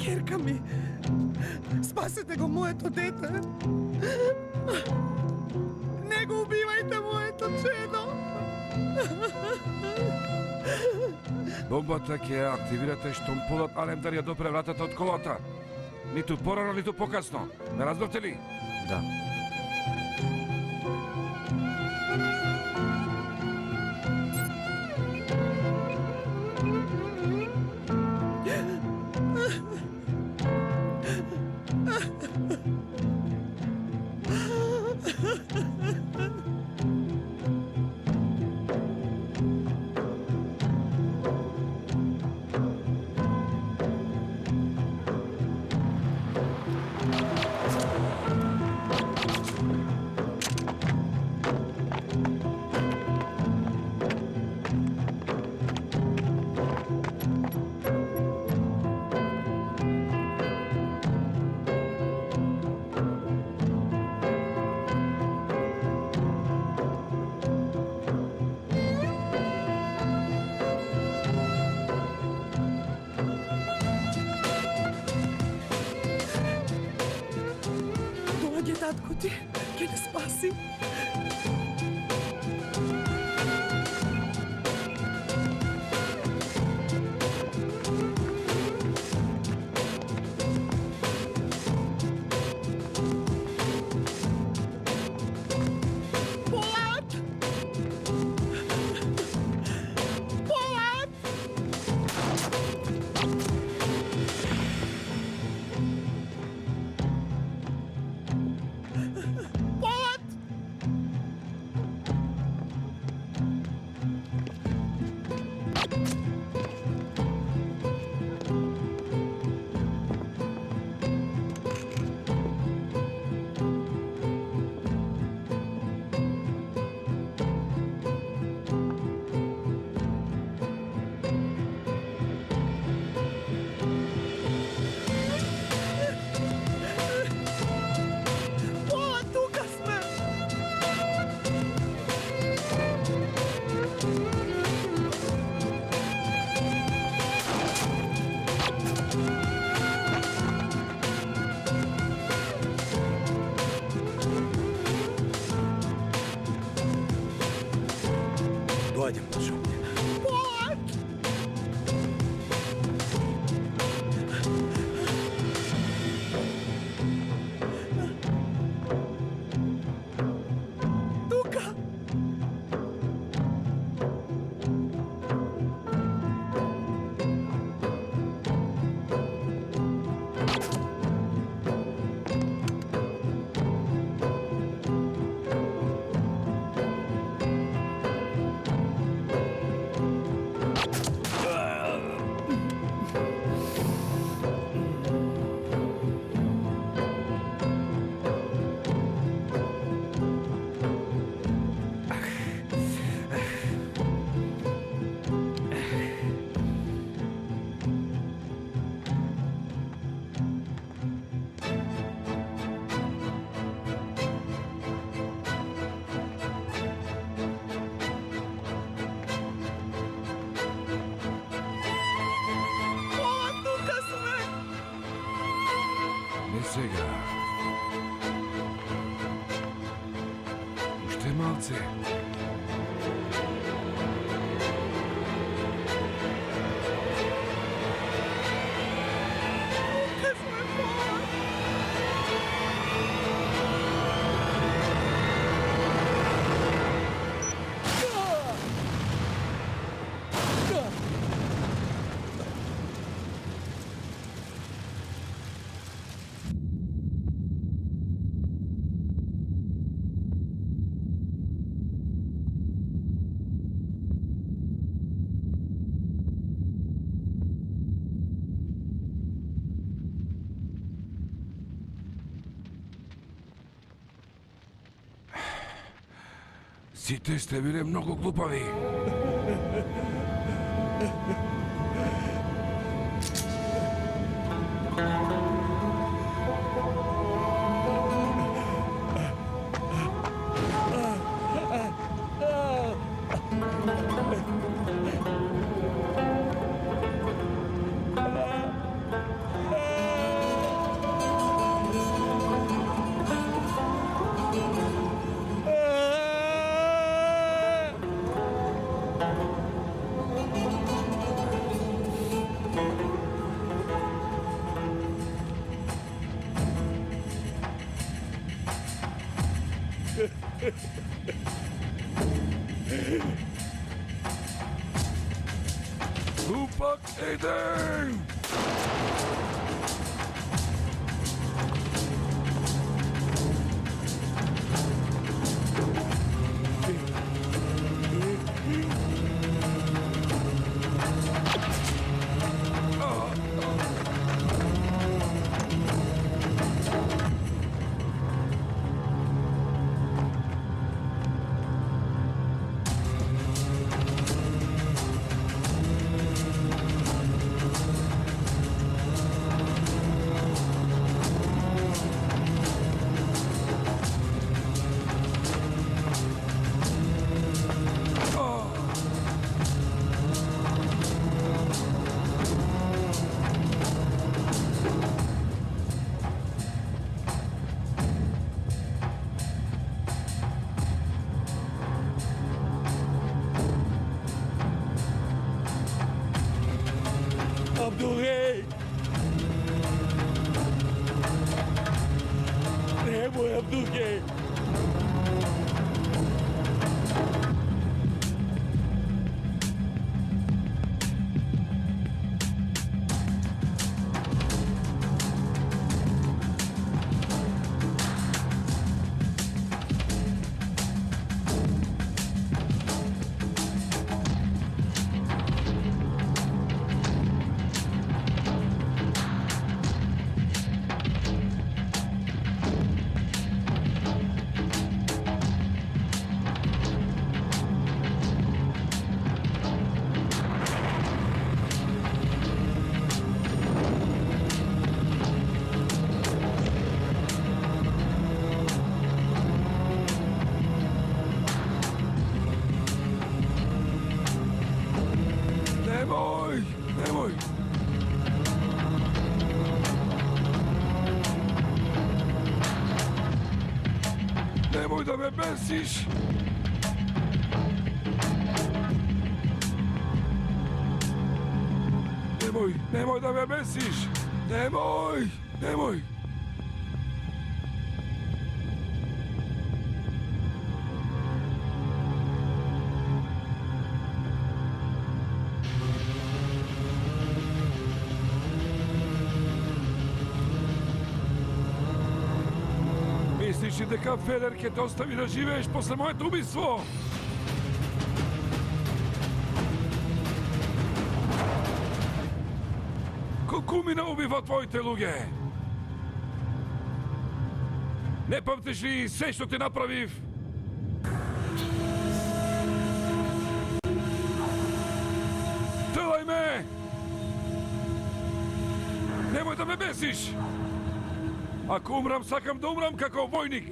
Керка ми, спасете го моето дете. Не го убивайте моето чедо. Бомбата ќе ја активирате штом полот Алемдар ја допре вратата од колата. Ниту порано, ниту покасно. Не разбавте ли? Да. Доаѓа татко ти, ќе не спаси. Полат! Полат! Полат! Полат, тука сме! Доаѓам, Пашо. Полат! Тука! Полат, тука сме! Не сега. Уште малце. Тука сме, Полат! Сите сте биле многу глупави. Tupak Eden! Abdurrey! Nemoj, Abdurrey! Nemoj! Nemoj! Nemoj da me besiš! Nemoj da me besiš! Nemoj! Nemoj! Misliš li da Feder će te ostavi da živeš posle moje ubistvo? Kumina ubiva tvoje teluge. Ne pamtiš li sve što ti napraviv? Telaj me! Nemoj da me besiš! Ako umram, sakam da umram kako vojnik.